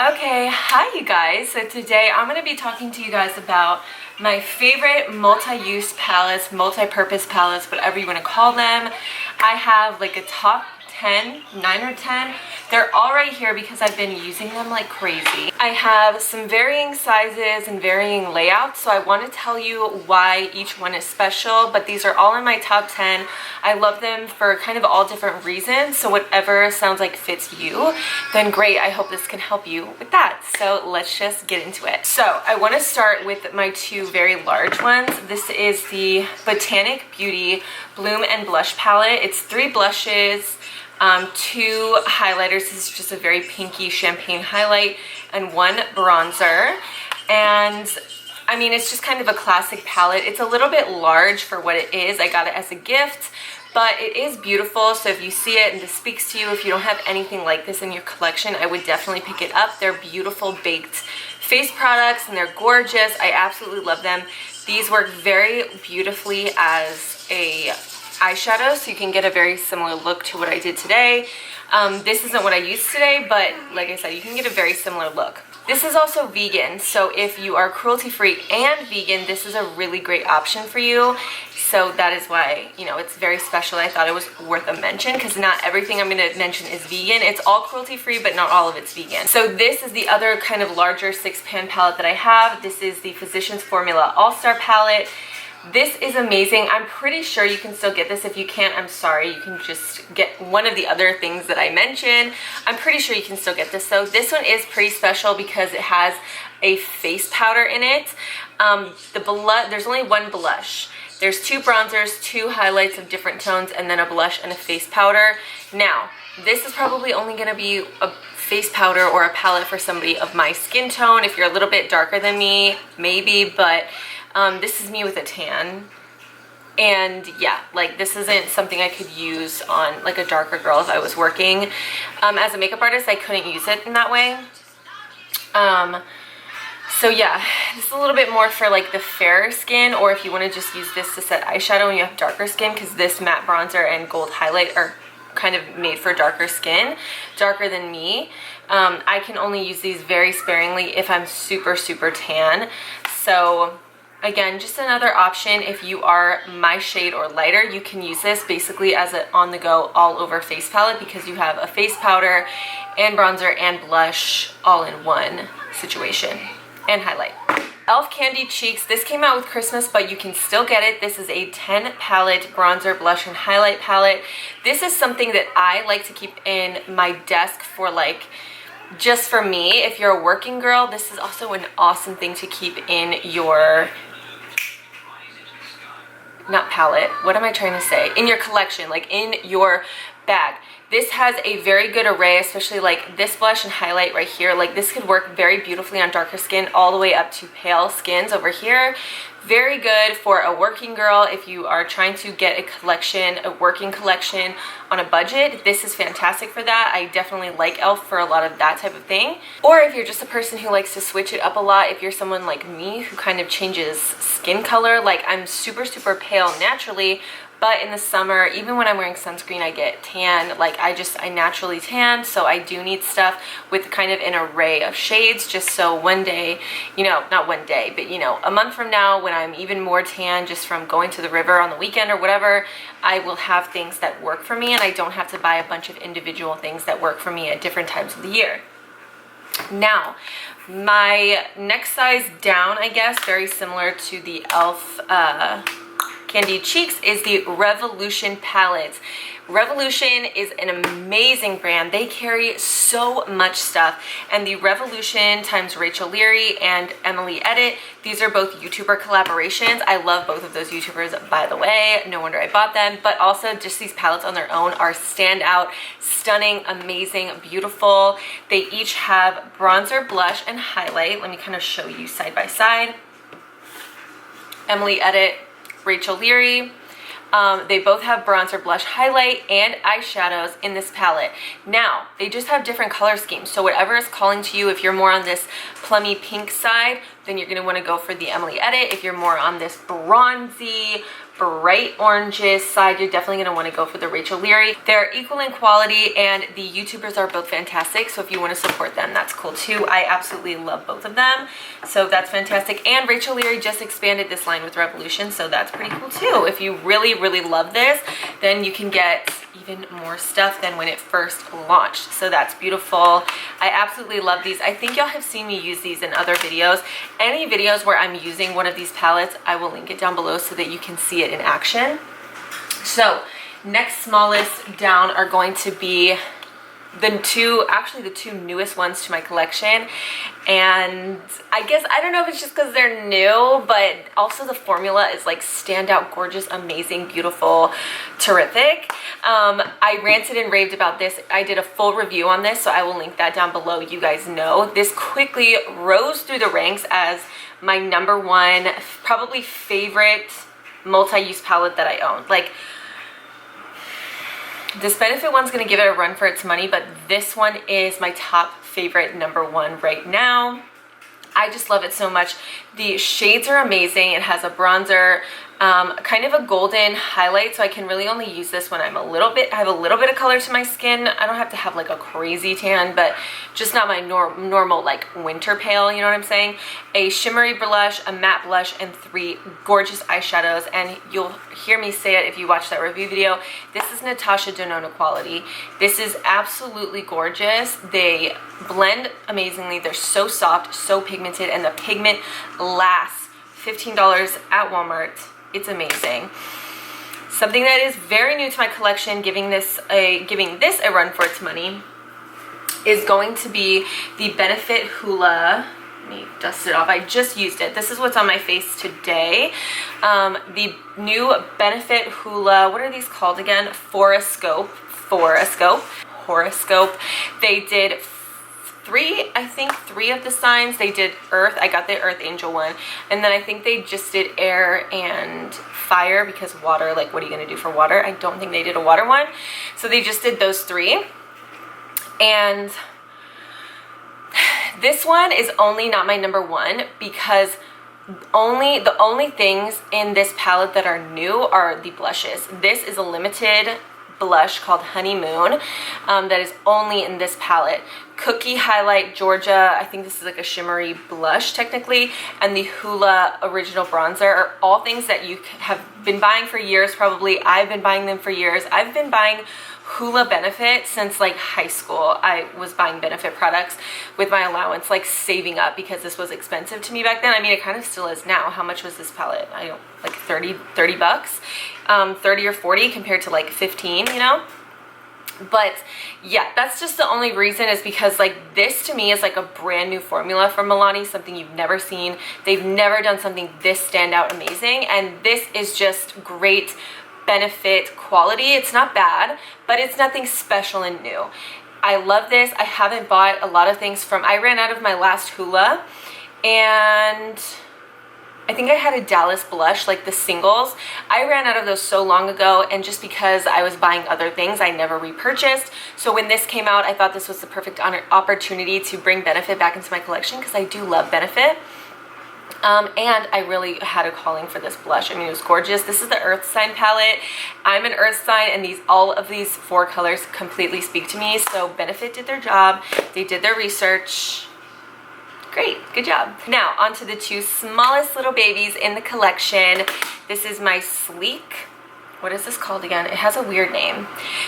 Okay, hi you guys. So today I'm going to be talking to you guys about my favorite multi-use palettes, multi-purpose palettes, whatever you want to call them. I have like a top 10, 9 or 10. They're all right here because I've been using them like crazy. I have some varying sizes and varying layouts, so I want to tell you why each one is special, but these are all in my top 10. I love them for kind of all different reasons, so whatever sounds like fits you, then great. I hope this can help you with that. So let's just get into it. So I want to start with my two very large ones. This is the Botanic Beauty Bloom and Blush palette. It's 3 blushes, 2 highlighters. This is just a very pinky champagne highlight, and 1 bronzer. And I mean, it's just kind of a classic palette. It's a little bit large for what it is. I got it as a gift, but it is beautiful. So if you see it and this speaks to you, if you don't have anything like this in your collection, I would definitely pick it up. They're beautiful baked face products and they're gorgeous. I absolutely love them. These work very beautifully as a eyeshadow, so you can get a very similar look to what I did today. This isn't what I used today, but like I said, you can get a very similar look. This is also vegan, so if you are cruelty-free and vegan, this is a really great option for you. So that is why, you know, it's very special. I thought it was worth a mention because not everything I'm going to mention is vegan. It's all cruelty-free, but not all of it's vegan. So this is the other kind of larger 6-pan palette that I have. This is the Physicians Formula All-Star palette. This is amazing. I'm pretty sure you can still get this. If you can't, I'm sorry. You can just get one of the other things that I mentioned. I'm pretty sure you can still get this. So this one is pretty special because it has a face powder in it. There's only 1 blush. There's 2 bronzers, 2 highlights of different tones, and then a blush and a face powder. Now, this is probably only going to be a face powder or a palette for somebody of my skin tone. If you're a little bit darker than me, maybe, but this is me with a tan, and yeah, like this isn't something I could use on like a darker girl if I was working. As a makeup artist, I couldn't use it in that way. So yeah, this is a little bit more for like the fairer skin, or if you want to just use this to set eyeshadow and you have darker skin, because this matte bronzer and gold highlight are kind of made for darker skin, darker than me. I can only use these very sparingly if I'm super tan. So again, just another option if you are my shade or lighter. You can use this basically as an on-the-go all-over face palette because you have a face powder and bronzer and blush all in one situation, and highlight. e.l.f. Candied Cheeks. This came out with Christmas, but you can still get it. This is a 10 palette bronzer, blush, and highlight palette. This is something that I like to keep in my desk for like just for me. If you're a working girl, this is also an awesome thing to keep in your what am I trying to say? In your collection, like in your bag. This has a very good array, especially like this blush and highlight right here. Like this could work very beautifully on darker skin all the way up to pale skins over here. Very good for a working girl if you are trying to get a collection, a working collection on a budget. This is fantastic for that. I definitely like e.l.f. for a lot of that type of thing. Or if you're just a person who likes to switch it up a lot, if you're someone like me who kind of changes skin color, like I'm super pale naturally, but in the summer, even when I'm wearing sunscreen, I get tan. Like I naturally tan, so I do need stuff with kind of an array of shades, just so one day, you know, not one day, but you know, a month from now when I'm even more tan just from going to the river on the weekend or whatever, I will have things that work for me and I don't have to buy a bunch of individual things that work for me at different times of the year. Now, my next size down, I guess, very similar to the e.l.f. Candied Cheeks, is the Revolution palette. Revolution is an amazing brand. They carry so much stuff, and the Revolution times Rachel Leary and Emily Edit, these are both YouTuber collaborations. I love both of those YouTubers, by the way. No wonder I bought them, but also just these palettes on their own are standout, stunning, amazing, beautiful. They each have bronzer, blush, and highlight. Let me kind of show you side by side. Emily Edit, Rachel Leary. They both have bronzer, blush, highlight, and eyeshadows in this palette. Now, they just have different color schemes, so whatever is calling to you, if you're more on this plummy pink side, then you're going to want to go for the Emily Edit. If you're more on this bronzy, bright oranges side, you're definitely going to want to go for the Rachel Leary. They're equal in quality and the YouTubers are both fantastic, so if you want to support them, that's cool too. I absolutely love both of them, so that's fantastic. And Rachel Leary just expanded this line with Revolution, so that's pretty cool too. If you really love this, then you can get even more stuff than when it first launched, so that's beautiful. I absolutely love these. I think y'all have seen me use these in other videos. Any videos where I'm using one of these palettes, I will link it down below so that you can see it in action. So next smallest down are going to be the two newest ones to my collection, and I guess, I don't know if it's just because they're new, but also the formula is like standout, gorgeous, amazing, beautiful, terrific. I ranted and raved about this. I did a full review on this, so I will link that down below. You guys know this quickly rose through the ranks as my #1 probably favorite multi-use palette that I own. Like, this Benefit one's gonna give it a run for its money, but this one is my top favorite #1 right now. I just love it so much. The shades are amazing. It has a bronzer, kind of a golden highlight, so I can really only use this when I have a little bit of color to my skin. I don't have to have like a crazy tan, but just not my normal like winter pale, you know what I'm saying? A shimmery blush, a matte blush, and 3 gorgeous eyeshadows. And you'll hear me say it if you watch that review video. This is Natasha Denona quality. This is absolutely gorgeous. They blend amazingly. They're so soft, so pigmented, and the pigment lasts. $15 at Walmart. It's amazing. Something that is very new to my collection, giving this a run for its money, is going to be the Benefit Hoola. Let me dust it off. I just used it. This is what's on my face today. The new Benefit Hoola, what are these called again? Fouroscope. They did three of the signs. They did Earth. I got the Earth Angel one, and then I think they just did Air and Fire, because water, like, what are you gonna do for water? I don't think they did a water one, so they just did those 3. And this one is only not my #1 because the only things in this palette that are new are the blushes. This is a limited blush called Honeymoon that is only in this palette. Cookie Highlight Georgia, I think this is like a shimmery blush technically, and the Hoola Original Bronzer are all things that you have been buying for years probably. I've been buying them for years. I've been buying Hoola Benefit since like high school. I was buying Benefit products with my allowance, like saving up, because this was expensive to me back then. I mean, it kind of still is now. How much was this palette? I don't, like 30 bucks, 30 or 40 compared to like 15, you know? But yeah, that's just the only reason, is because like this to me is like a brand new formula from Milani, something you've never seen. They've never done something this standout amazing, and this is just great Benefit quality. It's not bad, but it's nothing special and new. I love this. I haven't bought a lot of things from, I ran out of my last Hoola, and I think I had a Dallas blush, like the singles. I ran out of those so long ago, and just because I was buying other things, I never repurchased. So when this came out, I thought this was the perfect opportunity to bring Benefit back into my collection, because I do love Benefit. And I really had a calling for this blush. I mean, it was gorgeous. This is the Earth Sign palette. I'm an Earth Sign, and all of these 4 colors completely speak to me. So Benefit did their job. They did their research. Great, good job. Now, on to the 2 smallest little babies in the collection. This is my Sleek, what is this called again? It has a weird name.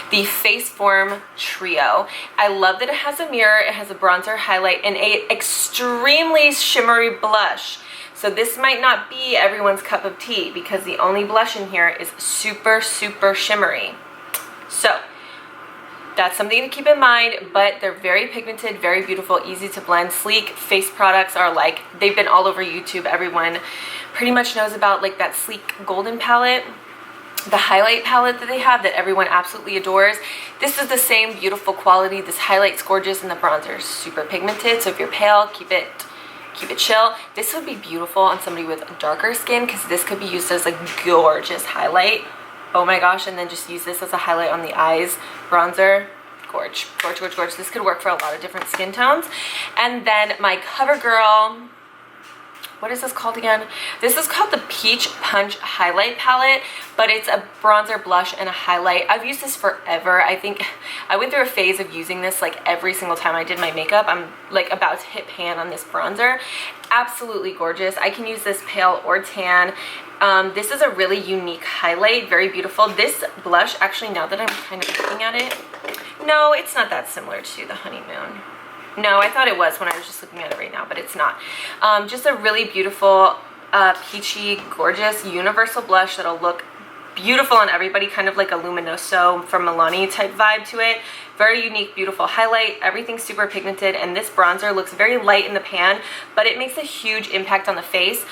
The Face Form Trio. I love that it has a mirror, it has a bronzer, highlight, and a extremely shimmery blush. So this might not be everyone's cup of tea, because the only blush in here is super, super shimmery. So that's something to keep in mind, but they're very pigmented, very beautiful, easy to blend. Sleek face products are like, they've been all over YouTube. Everyone pretty much knows about like that Sleek Golden palette, the highlight palette that they have that everyone absolutely adores. This is the same beautiful quality. This highlight's gorgeous, and the bronzer is super pigmented. So if you're pale, keep it chill. This would be beautiful on somebody with darker skin, because this could be used as a gorgeous highlight. Oh my gosh, and then just use this as a highlight on the eyes, bronzer. Gorge, gorge, gorge, gorge. This could work for a lot of different skin tones. And then my Covergirl what is this called again? This is called the Peach Punch Highlight Palette, but it's a bronzer, blush, and a highlight. I've used this forever. I think I went through a phase of using this like every single time I did my makeup. I'm like about to hit pan on this bronzer. Absolutely gorgeous. I can use this pale or tan. This is a really unique highlight, very beautiful. This blush, actually, now that I'm kind of looking at it, no, it's not that similar to the Honeymoon. No, I thought it was when I was just looking at it right now, but it's not. Just a really beautiful, peachy, gorgeous, universal blush that'll look beautiful on everybody, kind of like a Luminoso from Milani type vibe to it. Very unique, beautiful highlight. Everything's super pigmented, and this bronzer looks very light in the pan, but it makes a huge impact on the face.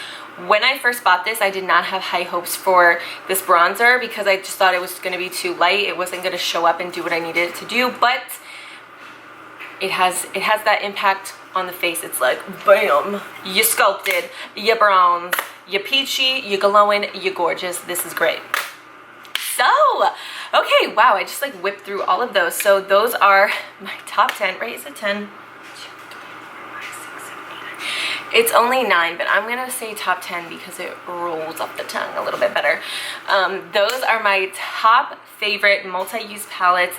When I first bought this, I did not have high hopes for this bronzer because I just thought it was going to be too light. It wasn't going to show up and do what I needed it to do, but it has that impact on the face. It's like, bam, you sculpted, you bronze, you peachy, you glowing, you gorgeous. This is great. So, okay, wow, I just like whipped through all of those. So those are my top 10, right? Is it 10? It's only 9, but I'm gonna say top 10 because it rolls up the tongue a little bit better. Those are my top favorite multi-use palettes.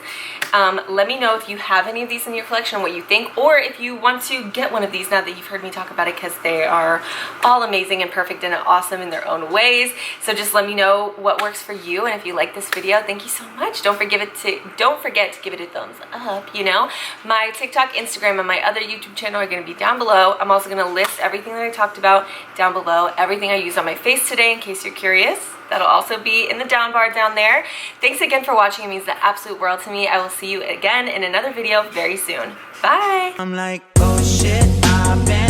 Let me know if you have any of these in your collection, what you think, or if you want to get one of these now that you've heard me talk about it, because they are all amazing and perfect and awesome in their own ways. So just let me know what works for you, and if you like this video, thank you so much. Don't forget to give it a thumbs up. You know, my TikTok, Instagram, and my other YouTube channel are going to be down below. I'm also going to list everything that I talked about down below, everything I used on my face today, in case you're curious. That'll also be in the down bar down there. Thanks again for watching. It means the absolute world to me. I will see you again in another video very soon. Bye. I'm like, oh shit, I've been